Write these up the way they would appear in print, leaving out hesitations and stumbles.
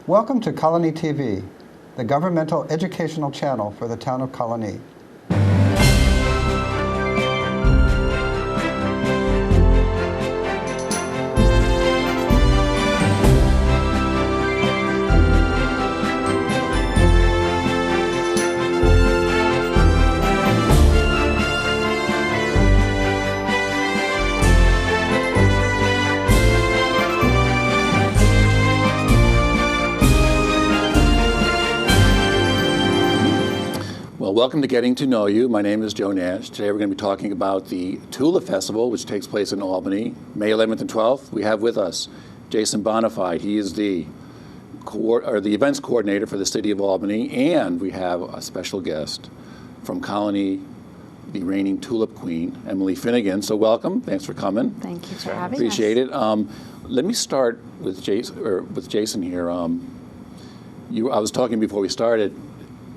Welcome to Colonie TV, the governmental educational channel for the town of Colonie. Welcome to Getting to Know You. My name is Joe Nash. Today we're going to be talking about the Tulip Festival, which takes place in Albany, May 11th and 12th. We have with us Jason Bonafide. He is the events coordinator for the city of Albany, and we have a special guest from Colonie, the reigning Tulip Queen, Emily Finnigan. So welcome. Thanks for coming. Thank you for having us. Appreciate it. Let me start with Jason here. I was talking before we started.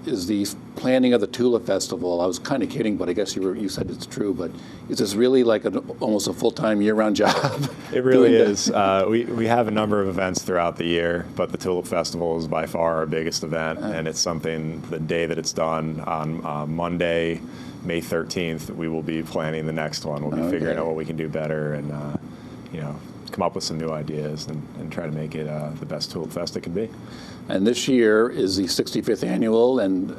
Is the planning of the Tulip Festival, I was kind of kidding, but I guess you said it's true, but is this really like almost a full-time year-round job? It really is. We have a number of events throughout the year, but the Tulip Festival is by far our biggest event, and it's something, the day that it's done on Monday, May 13th, we will be planning the next one. We'll be figuring out what we can do better and come up with some new ideas and try to make it the best Tulip Fest it can be. And this year is the 65th annual, and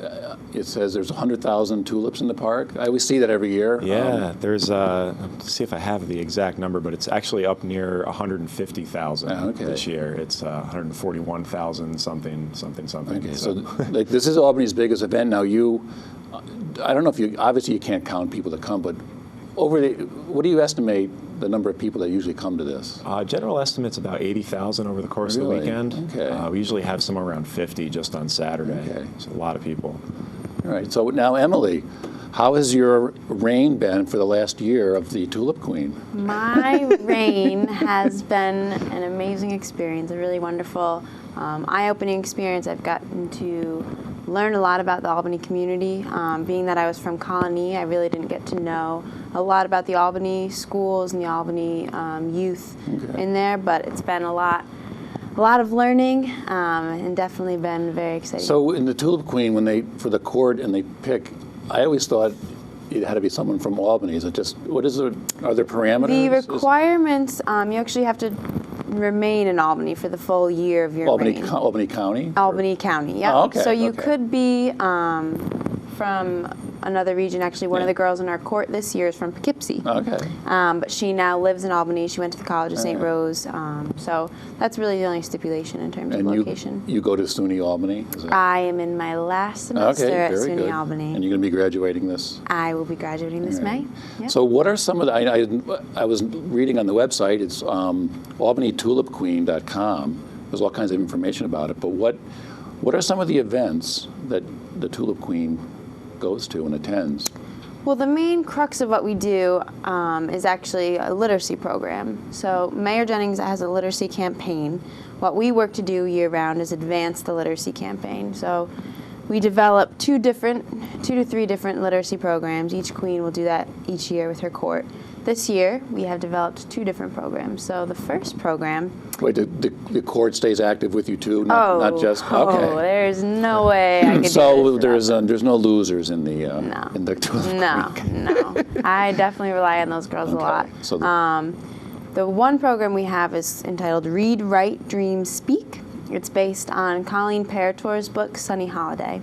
it says there's 100,000 tulips in the park. I always see that every year. Yeah, there's, let's see if I have the exact number, but it's actually up near 150,000 this year. It's 141,000 something. Okay, so like, this is Albany's biggest event. Now I don't know if obviously you can't count people that come, but what do you estimate the number of people that usually come to this? General estimate's about 80,000 over the course of the weekend. Okay. We usually have somewhere around 50 just on Saturday. Okay. It's a lot of people. All right. So now, Emily, how has your reign been for the last year of the Tulip Queen? My reign has been an amazing experience, a really wonderful, eye-opening experience. I've gotten to learn a lot about the Albany community. Being that I was from Colonie, I really didn't get to know a lot about the Albany schools and the Albany youth in there, but it's been a lot of learning and definitely been very exciting. So in the Tulip Queen, for the court and they pick, I always thought it had to be someone from Albany. Is it just, are there parameters? The requirements, you actually have to remain in Albany for the full year of your reign. Albany County? Albany County, yeah. Oh, okay. So you could be from another region. Actually, one of the girls in our court this year is from Poughkeepsie. Okay. But she now lives in Albany. She went to the College of St. Rose. So that's really the only stipulation in terms of location. You go to SUNY Albany? I am in my last semester at SUNY Albany. And you're going to be graduating this? I will be graduating this May. Yep. So what are some of the, I was reading on the website, it's albanytulipqueen.com. There's all kinds of information about it, but what are some of the events that the Tulip Queen goes to and attends? Well, the main crux of what we do is actually a literacy program. So Mayor Jennings has a literacy campaign. What we work to do year-round is advance the literacy campaign. So we develop 2 to 3 different literacy programs. Each queen will do that each year with her court. This year, we have developed 2 different programs. So the first program... Wait, the court stays active with you too? Not just... Okay. Oh, there's no way I could so there's no losers in the Tulip Queen. No. I definitely rely on those girls a lot. So the one program we have is entitled Read, Write, Dream, Speak. It's based on Colleen Paratore's book, Sunny Holiday.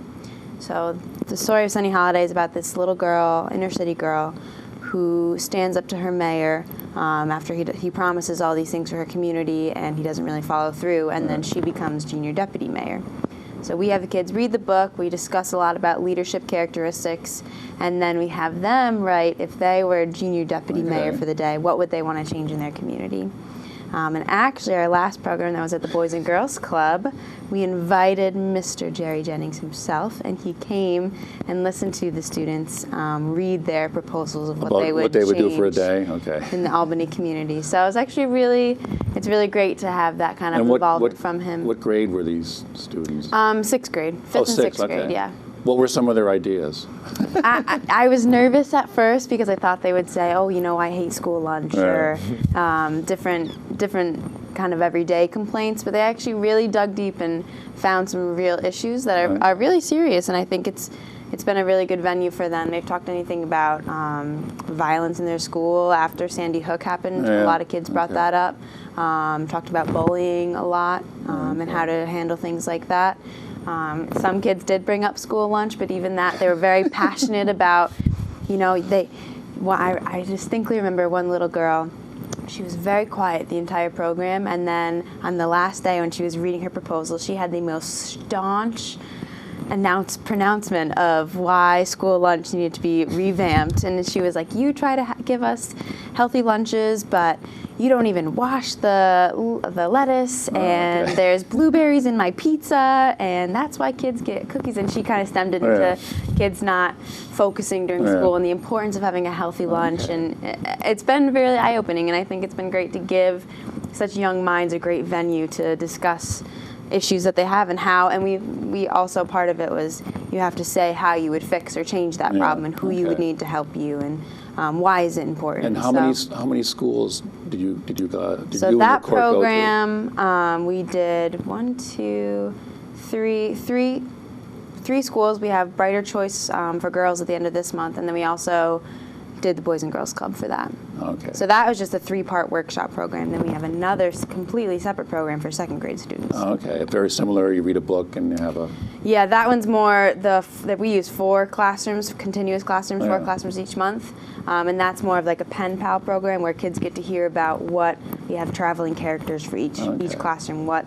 So the story of Sunny Holiday is about this little girl, inner city girl, who stands up to her mayor after he promises all these things for her community and he doesn't really follow through, and then she becomes junior deputy mayor. So we have the kids read the book, we discuss a lot about leadership characteristics, and then we have them write, if they were junior deputy mayor for the day, what would they want to change in their community? And actually, our last program that was at the Boys and Girls Club, we invited Mr. Jerry Jennings himself, and he came and listened to the students read their proposals of what they would do for a day. Okay. In the Albany community. So it's actually it's really great to have that kind of involvement from him. What grade were these students? 6th grade, 5th and 6th grade, yeah. What were some of their ideas? I was nervous at first because I thought they would say, oh, I hate school lunch, or different kind of everyday complaints, but they actually really dug deep and found some real issues that are really serious, and I think it's been a really good venue for them. They've talked anything about violence in their school after Sandy Hook happened. A lot of kids brought that up. Talked about bullying a lot and how to handle things like that. Some kids did bring up school lunch, but even that, they were very passionate about, I distinctly remember one little girl. She was very quiet the entire program, and then on the last day when she was reading her proposal, she had the most staunch pronouncement of why school lunch needed to be revamped. And she was like, you try to give us healthy lunches, but you don't even wash the lettuce, and there's blueberries in my pizza, and that's why kids get cookies. And she kind of stemmed it into kids not focusing during school and the importance of having a healthy lunch. And it's been really eye-opening, and I think it's been great to give such young minds a great venue to discuss issues that they have and how, and we also, part of it was you have to say how you would fix or change that problem and who you would need to help you, and why is it important. And how many schools did you so and that your court program we did three schools. We have Brighter Choice for girls at the end of this month, and then we also did the Boys and Girls Club for that. Okay. So that was just a 3-part workshop program. Then we have another completely separate program for second grade students. Okay, very similar. You read a book and you have a... Yeah, that one's more that we use 4 classrooms, continuous classrooms, 4 classrooms each month. And that's more of like a pen pal program where kids get to hear about what we have traveling characters for each classroom, what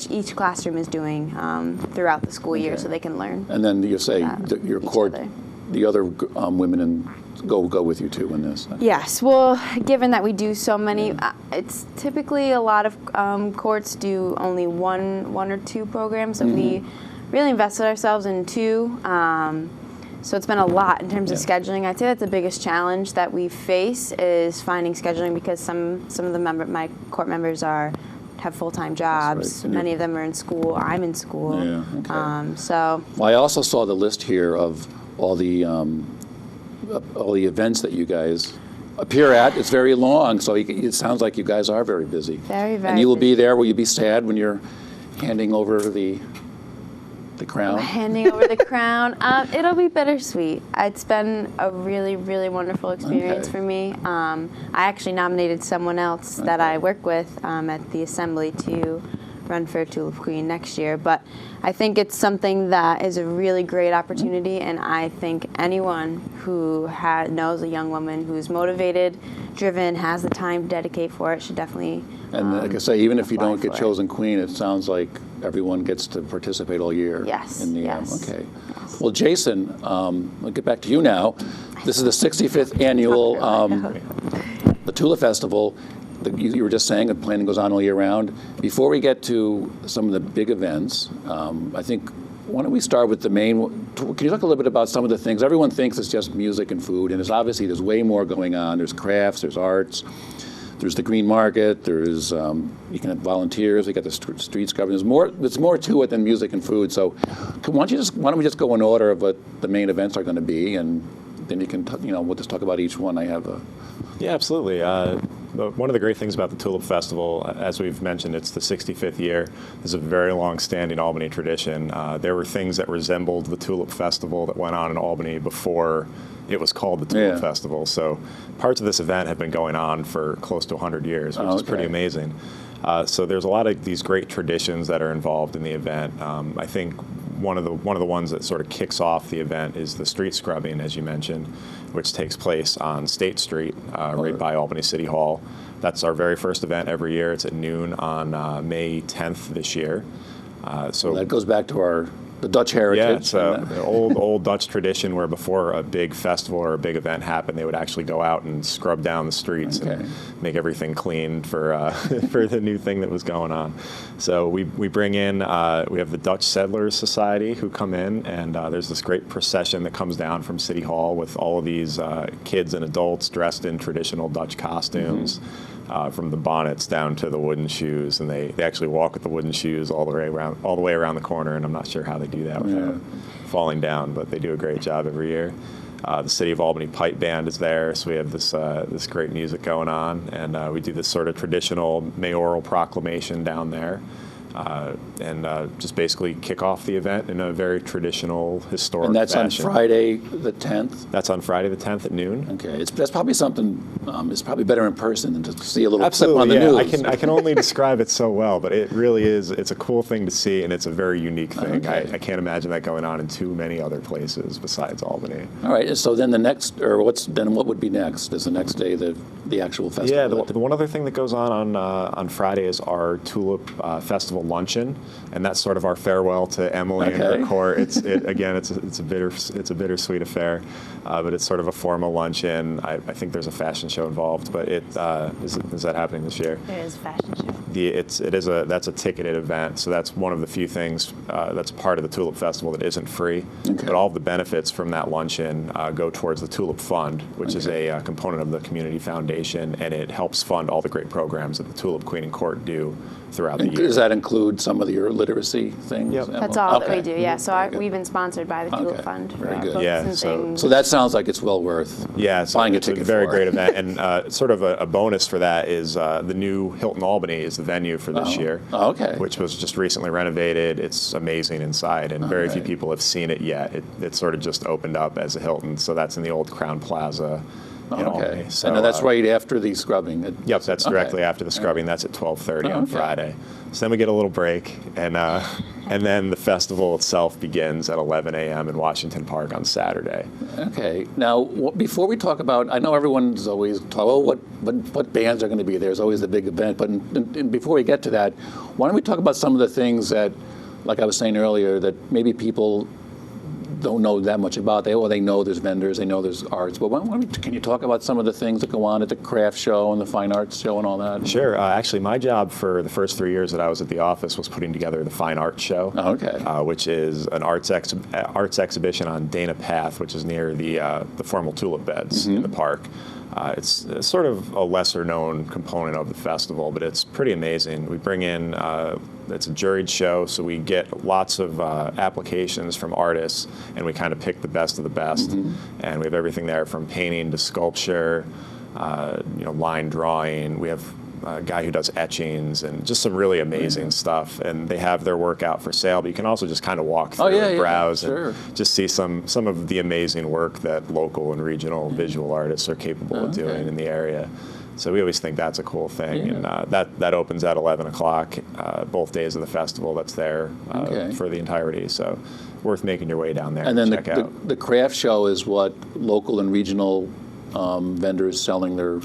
each classroom is doing throughout the school year, so they can learn. And then you say your court, the other women in go with you too in this. Yes. Well, given that we do so many, it's typically a lot of courts do only one or 2 programs. So we really invested ourselves in 2. So it's been a lot in terms of scheduling. I'd say that's the biggest challenge that we face is finding scheduling, because some of my court members have full-time jobs. Right. Many of them are in school. I'm in school. Yeah. Okay. So. Well, I also saw the list here of all the events that you guys appear at. It's very long, so it sounds like you guys are very busy. Very, very. And you will busy. be there. Will you be sad when you're handing over the crown? Handing over the crown. It'll be bittersweet. It's been a really, really wonderful experience for me. I actually nominated someone else that I work with at the assembly to run for Tulip Queen next year, but I think it's something that is a really great opportunity, and I think anyone who knows a young woman who's motivated, driven, has the time to dedicate for it should definitely And like I say, even if you don't get for it. chosen queen, it sounds like everyone gets to participate all year. Yes, In the yes. Okay. Well, Jason, I'll get back to you now. This is the 65th annual the Tulip Festival. You were just saying the planning goes on all year round. Before we get to some of the big events, I think, why don't we start with the main, can you talk a little bit about some of the things? Everyone thinks it's just music and food, and there's way more going on. There's crafts, there's arts, there's the green market, there's, you can have volunteers, we got the street scrubbing. There's more to it than music and food. So why don't we just go in order of what the main events are going to be, and then you can, we'll just talk about each one. Yeah, absolutely. One of the great things about the Tulip Festival, as we've mentioned, it's the 65th year. It's a very long-standing Albany tradition. There were things that resembled the Tulip Festival that went on in Albany before it was called the Tulip Festival. So parts of this event have been going on for close to 100 years, which is pretty amazing. So there's a lot of these great traditions that are involved in the event. I think one of the ones that sort of kicks off the event is the street scrubbing, as you mentioned, which takes place on State Street, right by Albany City Hall. That's our very first event every year. It's at noon on May 10th this year. So that goes back to the Dutch heritage. Yeah, it's an old Dutch tradition where before a big festival or a big event happened, they would actually go out and scrub down the streets and make everything clean for for the new thing that was going on. So we bring in, we have the Dutch Settlers Society who come in, and there's this great procession that comes down from City Hall with all of these kids and adults dressed in traditional Dutch costumes. From the bonnets down to the wooden shoes, and they actually walk with the wooden shoes all the way around the corner, and I'm not sure how they do that without falling down, but they do a great job every year. The City of Albany Pipe Band is there, so we have this great music going on, and we do this sort of traditional mayoral proclamation down there. And just basically kick off the event in a very traditional, historic And that's fashion. on Friday the 10th? That's on Friday the 10th at noon. Okay, that's probably something, it's probably better in person than to see a little clip Absolutely, on the yeah. news. I can only describe it so well, but it really is. It's a cool thing to see, and it's a very unique thing. Okay. I can't imagine that going on in too many other places besides Albany. All right, so then what would be next? Is the next day the actual festival? Yeah, the one other thing that goes on Friday is our Tulip Festival luncheon, and that's sort of our farewell to Emily and her court. It's a bittersweet affair, but it's sort of a formal luncheon. I think there's a fashion show involved, but is that happening this year? There is a fashion show. That's a ticketed event, so that's one of the few things that's part of the Tulip Festival that isn't free. Okay. But all of the benefits from that luncheon go towards the Tulip Fund, which is a component of the Community Foundation, and it helps fund all the great programs that the Tulip Queen and Court do throughout the year. Does that include some of your literacy things? Yep. That's all that we Okay. do, yeah. So Very good. we've been sponsored by the Tulip Okay. Fund for Very our good. books Yeah, and so- things. So that sounds like it's well worth buying a it's a ticket very for. great event, and sort of a bonus for that is the new Hilton Albany is the venue for this year. Oh, okay. Which was just recently renovated. It's amazing inside, and very few right. people have seen it yet. It sort of just opened up as a Hilton, so that's in the old Crown Plaza. in Okay. Albany. So, And that's right after the scrubbing. Yep, that's Okay. directly after the scrubbing. That's at 12:30 on okay. Friday. So then we get a little break, and then the festival itself begins at 11 a.m. in Washington Park on Saturday. Okay. Now, before we talk about, I know everyone's always talking, oh, what bands are going to be there? There's always the big event. But before we get to that, why don't we talk about some of the things that, like I was saying earlier, that maybe people don't know that much about. They know there's vendors, they know there's arts. But can you talk about some of the things that go on at the craft show and the fine arts show and all that? Sure. Actually, my job for the first 3 years that I was at the office was putting together the Fine Arts Show, which is an arts exhibition on Dana Path, which is near the formal tulip beds in the park. It's sort of a lesser-known component of the festival, but it's pretty amazing. We bring in, it's a juried show, so we get lots of applications from artists, and we kind of pick the best of the best. And we have everything there from painting to sculpture, line drawing. We have a guy who does etchings and just some really amazing stuff. And they have their work out for sale, but you can also just kind of walk through and browse and just see some of the amazing work that local and regional visual artists are capable of doing in the area. So we always think that's a cool thing. And that opens at 11 o'clock, both days of the festival. That's there for the entirety. So worth making your way down there and then check out. The craft show is what local and regional vendors selling their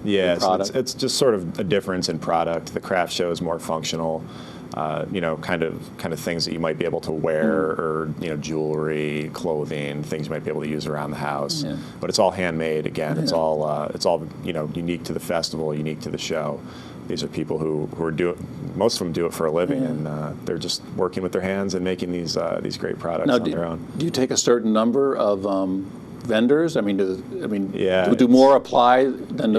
so it's just sort of a difference in product. The craft show is more functional, kind of things that you might be able to wear, or jewelry, clothing, things you might be able to use around the house. Yeah. But it's all handmade. Again, it's all unique to the festival, unique to the show. These are people who are most of them do it for a living, and they're just working with their hands and making these great products on their own. Do you take a certain number of vendors? I mean, do more apply than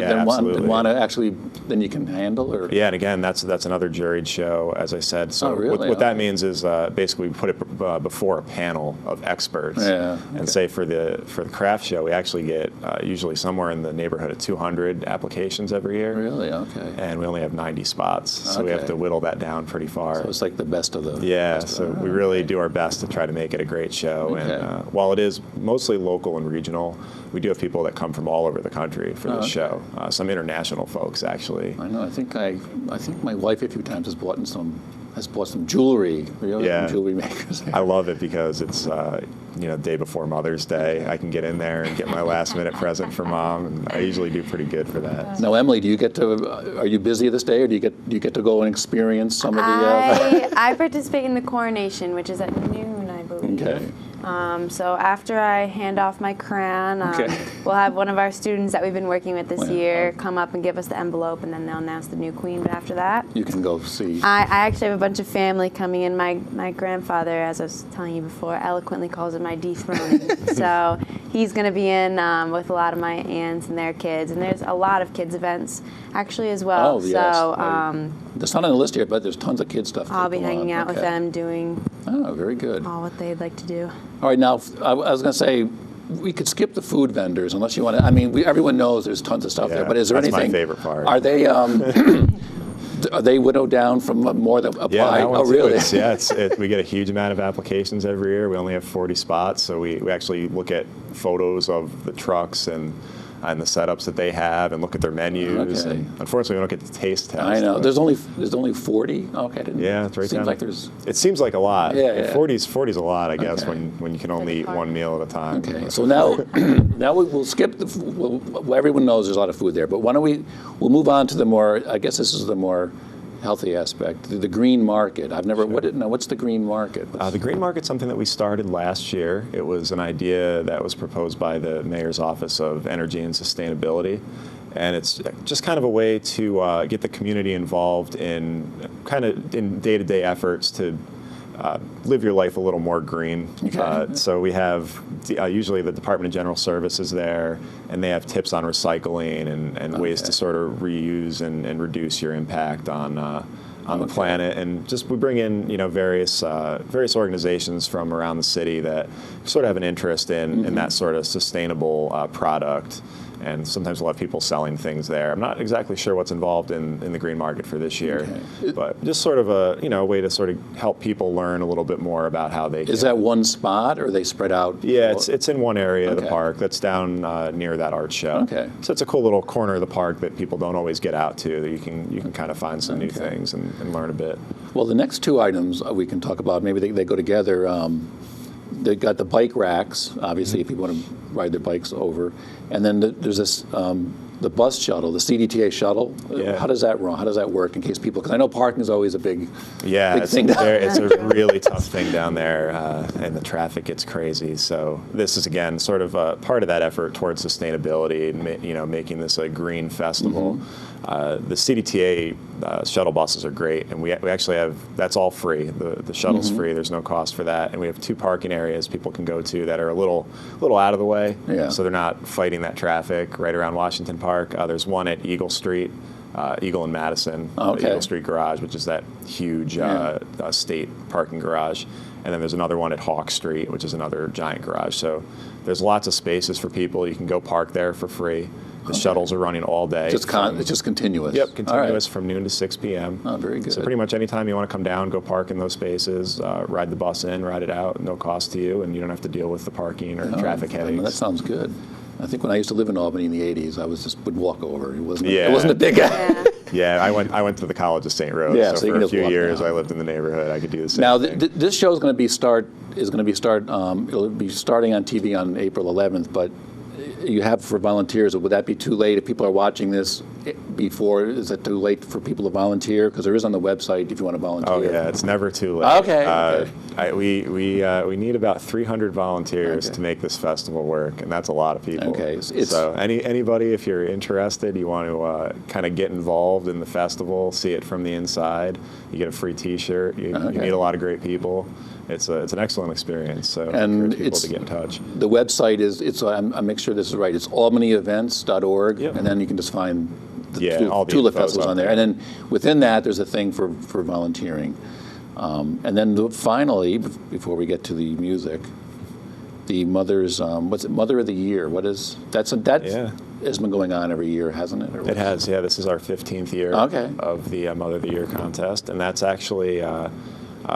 you can handle? Or? Yeah, and again, that's another juried show, as I said. So what that means is basically we put it before a panel of experts. And say for the craft show, we actually get usually somewhere in the neighborhood of 200 applications every year. Really? Okay. And we only have 90 spots, so we have to whittle that down pretty far. So it's like the best of the. We really do our best to try to make it a great show. And while it is mostly local and regional, we do have people that come from all over the country for this show. Some international folks, actually. I know. I think my wife a few times has bought some jewelry. Jewelry makers. I love it because it's day before Mother's Day. I can get in there and get my last minute present for Mom, and I usually do pretty good for that. Now, Emily, are you busy this day, or do you get to go and experience some of the? I participate in the coronation, which is at noon, I believe. Okay. So after I hand off my crown, we'll have one of our students that we've been working with this year come up and give us the envelope, and then they'll announce the new queen. But after that, you can go see. I actually have a bunch of family coming in. My grandfather, as I was telling you before, eloquently calls it my dethroning. So he's going to be in with a lot of my aunts and their kids, and there's a lot of kids events actually as well. Oh, yes. So there's not on the list here, but there's tons of kids stuff. I'll be hanging out with them, doing very good. all what they'd like to do. All right, now I was going to say, we could skip the food vendors unless you want to. I mean, everyone knows there's tons of stuff there, but is there that's anything? my favorite part. Are they? Are they whittled down from more that apply? Yeah, that one oh, too. really? We get a huge amount of applications every year. We only have 40 spots, so we actually look at photos of the trucks and the setups that they have and look at their menus. Okay. And unfortunately, we don't get to taste test. I know. but- There's only 40. Okay. Yeah, it's right Seems down. like there's. It seems like a lot. Yeah, yeah. 40's a lot, I guess, Okay. when you can only eat one meal at a time. Okay, so now we'll skip the. Well, everyone knows there's a lot of food there, but why don't we'll move on to the more. I guess this is the more healthy aspect, the green market. I've never. What's the green market? The green market's something that we started last year. It was an idea that was proposed by the Mayor's Office of Energy and Sustainability. And it's just kind of a way to get the community involved in day-to-day efforts to live your life a little more green. Okay. So we have usually the Department of General Services there, and they have tips on recycling and ways to sort of reuse and reduce your impact on the planet. And just we bring in various organizations from around the city that sort of have an interest in that sort of sustainable product. And sometimes we'll have people selling things there. I'm not exactly sure what's involved in the green market for this year, but just sort of a way to sort of help people learn a little bit more about how they. Is that one spot, or are they spread out? Yeah, it's in one area of the park that's down near that art show. Okay. So it's a cool little corner of the park that people don't always get out to. That you can kind of find some new things and learn a bit. Well, the next two items we can talk about, maybe they go together. They got the bike racks, obviously, if people want to ride their bikes over. And then there's this, the bus shuttle, the CDTA shuttle. Yeah. How does that run? How does that work in case people, because I know parking is always a big thing. It's a really tough thing down there, and the traffic gets crazy. So this is, again, sort of part of that effort towards sustainability and making this a green festival. The CDTA shuttle buses are great, and we actually have, that's all free. The shuttle's free. There's no cost for that, and we have 2 parking areas people can go to that are a little out of the way, so they're not fighting that traffic right around Washington Park. There's one at Eagle Street, Eagle and Madison, the Eagle Street Garage, which is that huge state parking garage. And then there's another one at Hawk Street, which is another giant garage. So there's lots of spaces for people. You can go park there for free. The shuttles are running all day. It's just continuous. Yep, continuous from noon to 6 p.m. Oh, very good. So pretty much anytime you want to come down, go park in those spaces, ride the bus in, ride it out, no cost to you, and you don't have to deal with the parking or traffic headaches. That sounds good. I think when I used to live in Albany in the 80s, I would walk over. It wasn't a big guy. Yeah, I went to the College of St. Rose, so for a few years I lived in the neighborhood. I could do the same now, thing. This show is going to be starting on TV on April 11th, but you have for volunteers. Would that be too late if people are watching this before? Is it too late for people to volunteer? Because there is on the website if you want to volunteer. Oh yeah, it's never too late. Okay. We need about 300 volunteers to make this festival work, and that's a lot of people. Okay. So anybody, if you're interested, you want to kind of get involved in the festival, see it from the inside, you get a free T-shirt. You meet a lot of great people. It's an excellent experience. So I encourage people to get in touch. The website is. I make sure this is right. It's albanyevents.org, and then you can just find the Tulip festivals on there. And then within that, there's a thing for volunteering. And then finally, before we get to the music, the Mother's what's it? Mother of the Year. What is that? Has been going on every year, hasn't it? It has. Yeah, this is our 15th year of the Mother of the Year contest, and that's actually.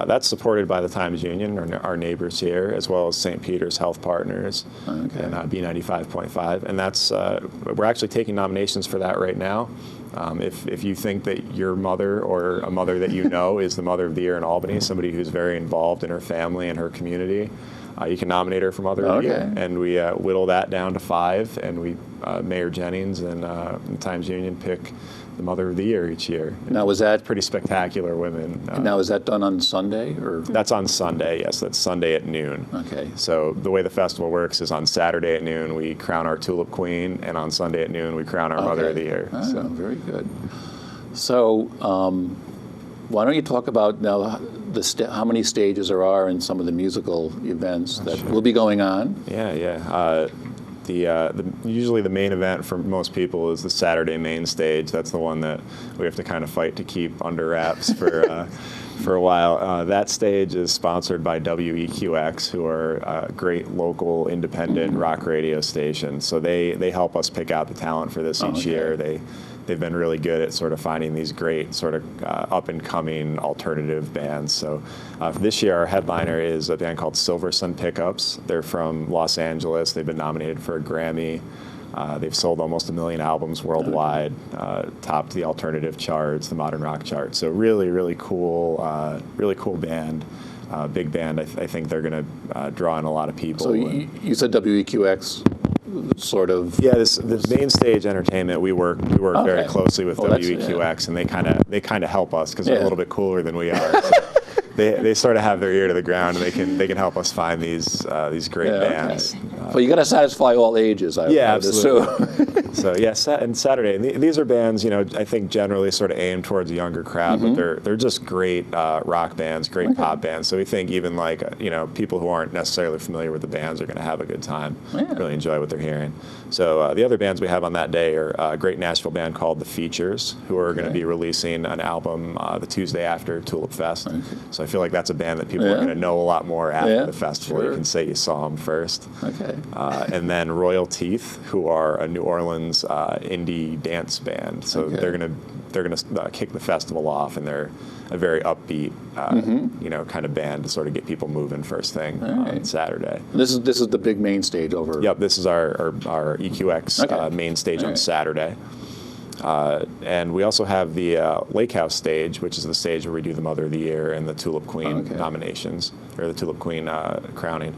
That's supported by the Times Union, our neighbors here, as well as St. Peter's Health Partners and B95.5. And that's we're actually taking nominations for that right now. If you think that your mother or a mother that you know is the Mother of the Year in Albany, somebody who's very involved in her family and her community, you can nominate her for Mother of the Year. And we whittle that down to 5, and Mayor Jennings and the Times Union pick the Mother of the Year each year. Now, was that pretty spectacular women? Now, is that done on Sunday or? That's on Sunday. Yes, that's Sunday at noon. Okay. So the way the festival works is on Saturday at noon we crown our Tulip Queen, and on Sunday at noon we crown our Mother of the Year. So very good. So why don't you talk about now how many stages there are in some of the musical events that will be going on? Yeah. Usually the main event for most people is the Saturday main stage. That's the one that we have to kind of fight to keep under wraps for a while. That stage is sponsored by WEQX, who are a great local independent rock radio station. So they help us pick out the talent for this each year. They've been really good at sort of finding these great sort of up-and-coming alternative bands. So for this year, our headliner is a band called Silver Sun Pickups. They're from Los Angeles. They've been nominated for a Grammy. They've sold almost 1 million albums worldwide, topped the alternative charts, the modern rock charts. So really cool band, big band. I think they're going to draw in a lot of people. So you said WEQX, sort of. Yeah, the main stage entertainment. We work very closely with WEQX, and they kind of help us because they're a little bit cooler than we are. So they sort of have their ear to the ground, and they can help us find these great bands. Well, you got to satisfy all ages. I would absolutely. So and Saturday. And these are bands, I think generally sort of aimed towards a younger crowd, but they're just great rock bands, great pop bands. So we think even like people who aren't necessarily familiar with the bands are going to have a good time, really enjoy what they're hearing. So the other bands we have on that day are a great Nashville band called The Features, who are going to be releasing an album the Tuesday after Tulip Fest. So I feel like that's a band that people are going to know a lot more after the festival. You can say you saw them first. And then Royal Teeth, who are a New Orleans indie dance band. So they're gonna kick the festival off, and they're a very upbeat, kind of band to sort of get people moving first thing on Saturday. This is the big main stage over. Yep, this is our EQX main stage on Saturday. And we also have the Lake House stage, which is the stage where we do the Mother of the Year and the Tulip Queen nominations, or the Tulip Queen crowning.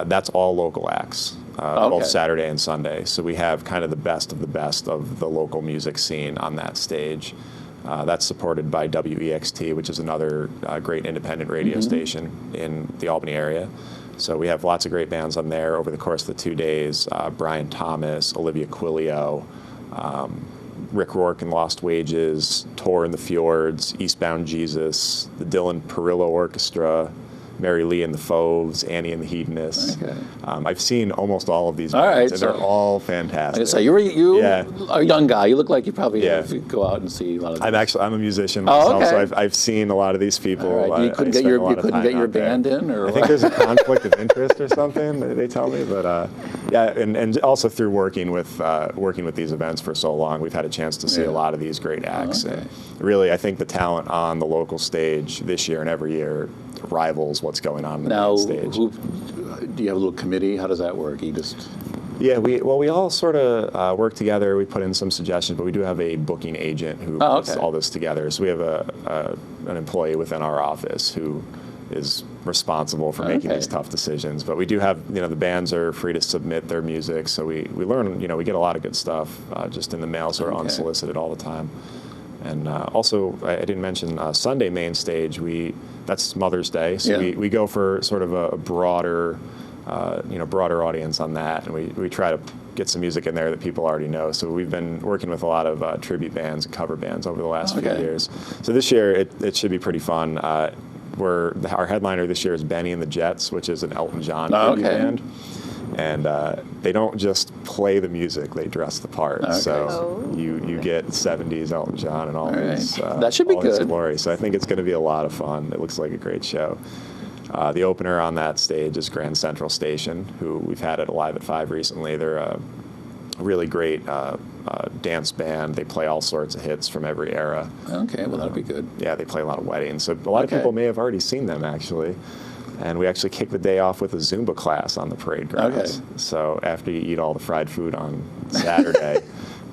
That's all local acts, both Saturday and Sunday. So we have kind of the best of the local music scene on that stage. That's supported by WEXT, which is another great independent radio station in the Albany area. So we have lots of great bands on there over the course of the 2 days. Brian Thomas, Olivia Quilio, Rick Rourke and Lost Wages, Tor in the Fjords, Eastbound Jesus, the Dylan Perillo Orchestra, Mary Lee and the Fauves, Annie and the Hedonists. I've seen almost all of these bands, and they're all fantastic. I say you are a young guy. You look like you probably go out and see a lot of these. I'm a musician myself, so I've seen a lot of these people. You couldn't get your band in, or I think there's a conflict of interest or something. They tell me, but and also through working with these events for so long, we've had a chance to see a lot of these great acts. And really, I think the talent on the local stage this year and every year rivals what's going on in the main stage. Do you have a little committee? How does that work? You just we all sort of work together. We put in some suggestions, but we do have a booking agent who puts all this together. So we have an employee within our office who is responsible for making these tough decisions. But we do have, the bands are free to submit their music, so we learn, we get a lot of good stuff just in the mail, sort of unsolicited all the time. And also, I didn't mention Sunday main stage. That's Mother's Day, so we go for sort of a broader, broader audience on that, and we try to get some music in there that people already know. So we've been working with a lot of tribute bands and cover bands over the last few years. So this year it should be pretty fun. Our headliner this year is Benny and the Jets, which is an Elton John tribute band. And they don't just play the music; they dress the part. So you get 70s Elton John and all his that should be his glory. So I think it's going to be a lot of fun. It looks like a great show. The opener on that stage is Grand Central Station, who we've had at Alive at 5 recently. They're a really great dance band. They play all sorts of hits from every era. Okay, well that'll be good. Yeah, they play a lot of weddings. So a lot of people may have already seen them actually. And we actually kick the day off with a Zumba class on the parade grounds. So after you eat all the fried food on Saturday,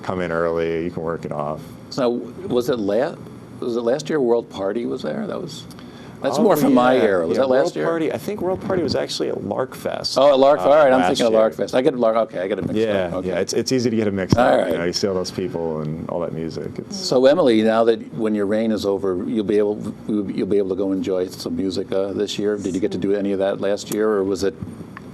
come in early, you can work it off. So was it last year World Party was there? That's more from my era. Was that last year? Party, I think World Party was actually at Lark Fest. Oh, at Lark Fest. All right, I'm thinking of Lark Fest. I get it mixed up. Yeah, it's easy to get it mixed up. All right. You see all those people and all that music. So Emily, now that when your reign is over, you'll be able to go enjoy some music this year. Did you get to do any of that last year, or was it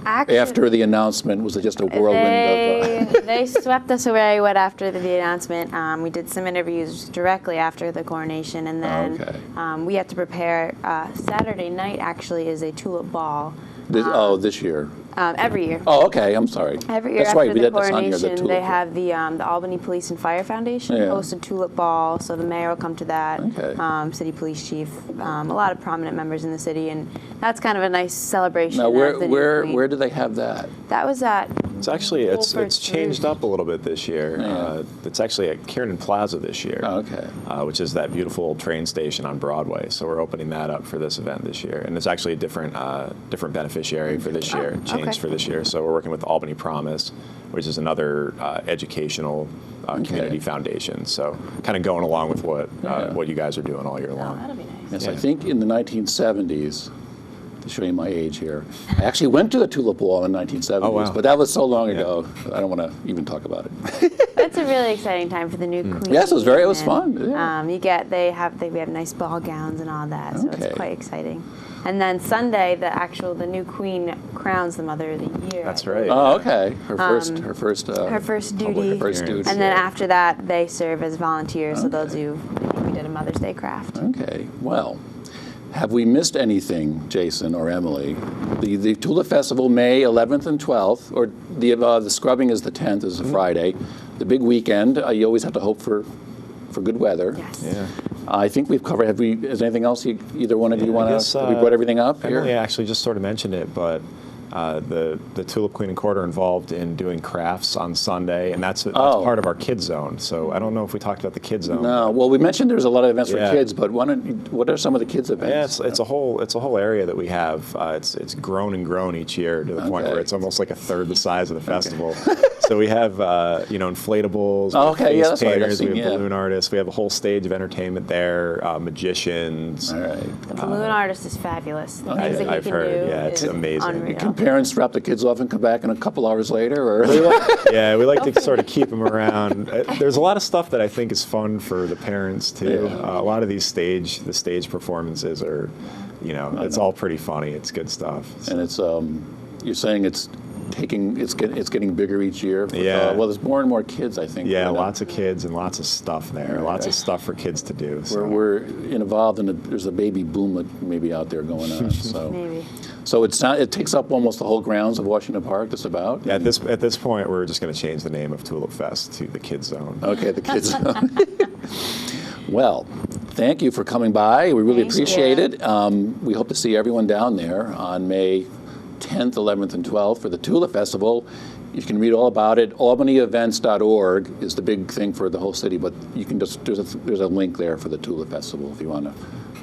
after the announcement? Was it just a whirlwind of? They swept us away after the announcement. We did some interviews directly after the coronation, and then we had to prepare. Saturday night actually is a tulip ball. This year. Every year. Oh, okay. I'm sorry. Every year That's after right. We the did this on here. coronation, The they Tulip. have the Albany Police and Fire Foundation Yeah. host a tulip ball, so the mayor will come to that. Okay. City police chief, a lot of prominent members in the city, and that's kind of a nice celebration. Now, of the new queen. where do they have that? That was at. It's actually it's Wolfert's changed Roof. up a little bit this year. Yeah. It's actually at Kiernan Plaza this year. Oh, okay. Which is that beautiful old train station on Broadway. So we're opening that up for this event this year, and it's actually a different beneficiary for this year, changed okay. for this year. So we're working with Albany Promise, which is another educational community foundation. So kind of going along with what you guys are doing all year long. That'll be nice. Yes, Yeah. I think in the 1970s, to show you my age here, I actually went to the Tulip Ball in the 1970s, Oh, wow. but that was so long ago, I don't want to even talk about it. That's a really exciting time for the new queen. Yes, it was it was and, fun. Yeah. We have nice ball gowns and all that, so Okay. it's quite exciting. And then Sunday, the new queen crowns the Mother of the Year. That's right. Oh, okay. Her first Her first duty. first duty. And then after that, they serve as volunteers, so they'll do. I think we did a Mother's Day craft. Okay. Well, have we missed anything, Jason or Emily? The Tulip Festival, May 11th and 12th, or the scrubbing is the 10th, is a Friday. The big weekend. You always have to hope for good weather. Yes. Yeah. I think we've covered. Is anything else either one of you want guess, to? We brought everything up here. Emily actually just sort of mentioned it, but the Tulip Queen and Court are involved in doing crafts on Sunday, and that's part of our kids zone. So I don't know if we talked about the kids zone. No. Well, we mentioned there's a lot of events for Yeah. kids, but what are some of the kids events? Yeah, it's a whole area that we have. It's grown and grown each year to the point Okay. where it's almost like a third the size of the festival. So we have inflatables, Oh, okay, yeah, face that's right, I've painters, seen, we have yeah. balloon artists, we have a whole stage of entertainment there, magicians. All right. The balloon artist is fabulous. The things that he I've can heard, do yeah, it's is amazing. unreal. Can parents drop the kids off and come back in a couple hours later, or? Yeah, we like to sort of keep them around. There's a lot of stuff that I think is fun for the parents too. Yeah. A lot of these stage performances are, it's all pretty funny. It's good stuff. So. And it's you're saying it's getting bigger each year. Yeah. Well, there's more and more kids, I think. Yeah, lots of kids and lots of stuff there. Lots of stuff for kids to do. So. We're involved in there's a baby boom that maybe out there going on. So Maybe. So it takes up almost the whole grounds of Washington Park, just about. Yeah, at this point, we're just going to change the name of Tulip Fest to the Kids Zone. Okay, the kids. Well, thank you for coming by. We really Thank appreciate you. it. We hope to see everyone down there on May 10th, 11th, and 12th for the Tulip Festival. You can read all about it. AlbanyEvents.org is the big thing for the whole city, but you can there's a link there for the Tulip Festival if you want to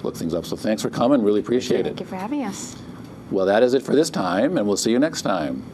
look things up. So thanks for coming. Really appreciate it. Thank you for having us. Well, that is it for this time, and we'll see you next time.